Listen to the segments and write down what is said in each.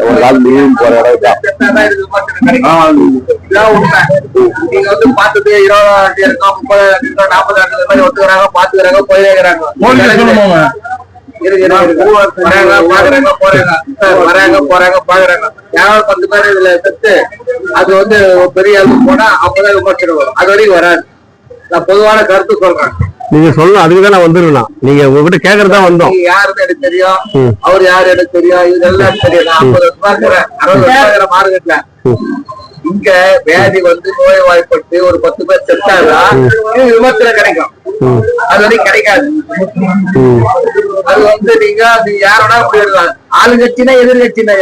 ஒரு நாள் லீவ் போற நீங்க வந்து பாத்துட்டு 20 இருக்கும் 30 40 மாதிரி ஒத்துக்கிறாங்க பாத்துக்கிறாங்க போயிடறாங்க போறாங்க பாக்குறாங்க யாராவது 10 பேர் இதுல செத்து அது வந்து பெரிய அளவுக்கு போனா அப்பதான் விமர்சனம் வரும். அது வரைக்கும் வராது. நான் பொதுவான கருத்து சொல்றேன். நீங்க சொல்லணும், அதுக்குதான் நான் வந்துருவேன். நீங்க உங்ககிட்ட கேக்குறதா வந்தோம். யாருன்னு எனக்கு தெரியும், அவர் யாரு எனக்கு தெரியும், இதெல்லாம் தெரியும். 50 ரூபாய் 60 ரூபாய் மார்க்கெட்ல இங்க வியாதி வந்து நோய் வாய்ப்பட்டு ஒரு 10 பேர் செத்தாதான் விமர்சனம் கிடைக்கும். அது வரைக்கும் கிடைக்காது. அது வந்து நீங்க யாரோட போயிடலாம். ஆளுங்கட்சினா எதிர்கட்சினா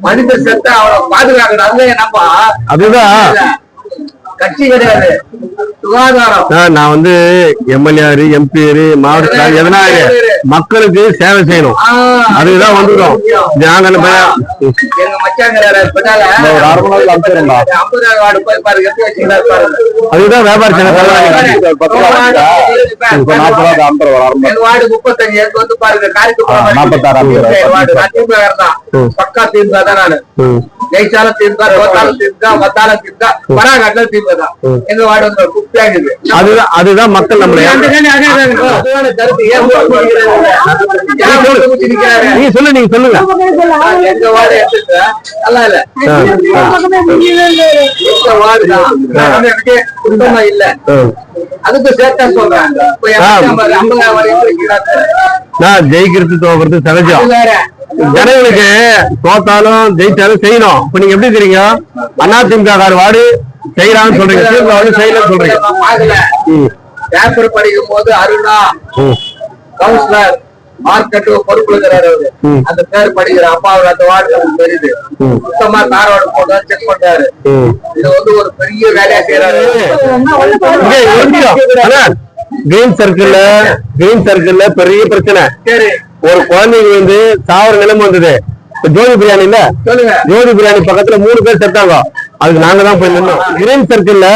மனித செத்த அவனை பாதுகாக்கணும். அதுதான் நம்ம அதுதான் கட்சி கிடையாது, சுகாதாரம். நான் வந்து எம்எல்ஏ எம்பி மாவட்ட எதனா மக்களுக்கு சேவை செய்யணும். அதுதான் வந்துடும். எங்க மச்சாங்கிறாரு போய் பாருங்க அதுதான் வியாபார வார்டு 35 வந்து பாருங்க. பக்கா திமுக தான். நானு ஜெயிச்சாலும் திமுக, தோத்தாலும் திமுக, வந்தாலும் திமுக, வராகாட்டிலும் திமுக தான். எங்க வார்டு வந்து குப்பியாங்குது. அதுதான் மக்கள் நம்ம நீங்க சொல்லுங்க. எங்க வார்டு எடுத்துக்க நல்லா இல்ல. எங்க வார்டு தான் எனக்கு குடும்பமா இல்ல. அதுக்கு சேர்த்தா சொல்றாங்க. நான் ஜெயிக்கிறது தோக்கிறது சகஜம். ஜனங்களுக்கு தோத்தாலும் ஜெயிச்சாலும் செய்யணும். இப்ப நீங்க எப்படி தெரியுங்க, அதிமுக வார்டு செய்யறான்னு சொல்றீங்க, திமுக வார்டு செய்யலன்னு சொல்றீங்க. பேப்பர் படிக்கும் போது அருணா கவுன்சிலர் மார்க்கெட் பொறுப்புல இருக்கிறாரு. அந்த பேர் படிக்கிற அம்மாவோட அந்த வார்டு நமக்கு தெரியுது. சுத்தமா காரோட போட்டு செக் பண்றாரு. இது வந்து ஒரு பெரிய வேலையா செய்யறாரு. கிரீன் சர்க்கிள்ல பெரிய பிரச்சனை. ஒரு குழந்தைங்க வந்து சாவர நிலைமை வந்தது. ஜோதி பிரியாணி இல்ல, ஜோதி பிரியாணி பக்கத்துல 3 பேர் செத்தாங்க. அதுக்கு நாங்க தான் போய் நின்னோம். கிரீன் சர்க்கிள்ல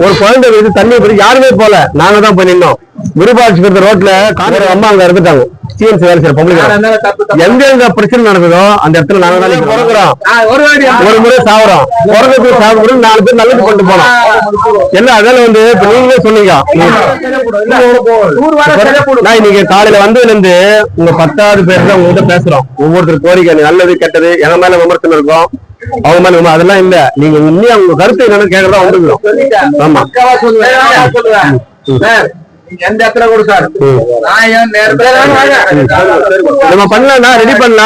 ஒரு குழந்தை வந்து தண்ணி போய் யாருமே போல, நாங்க தான் போய் நின்னோம். விருபாட்சி ரோட்ல காங்கிரஸ் அம்மா அங்க இருந்துட்டாங்க. சிஎன்சி வேலை செய்யற பப்ளிக் எங்க பிரச்சனை நடக்குதோ அந்த இடத்துல நாங்க தான் பிறகுறோம். ஒரு முறை சாவறோம், பிறகு சாப்பிடும் 4 பேர் நல்லது கொண்டு போனோம். எல்லாம் அதனால வந்து இப்ப நீங்களே சொன்னீங்க. நான் இன்னைக்கு காலையில வந்ததுல இருந்து உங்க 10வது பேர் தான் உங்ககிட்ட பேசுறோம். ஒவ்வொருத்தர் கோரிக்கை நல்லது கெட்டது எங்க மேல விமர்சனம் இருக்கும், அவங்க மேல அதெல்லாம் இல்ல. நீங்க இன்னும் உங்க கருத்து என்னன்னு கேக்குறதா வந்துருக்கோம். ஆமா எந்த இடத்துல கூட சார் நான் ஏன் நேரத்துல நம்ம பண்ணலாம், ரெடி பண்ணலாம்.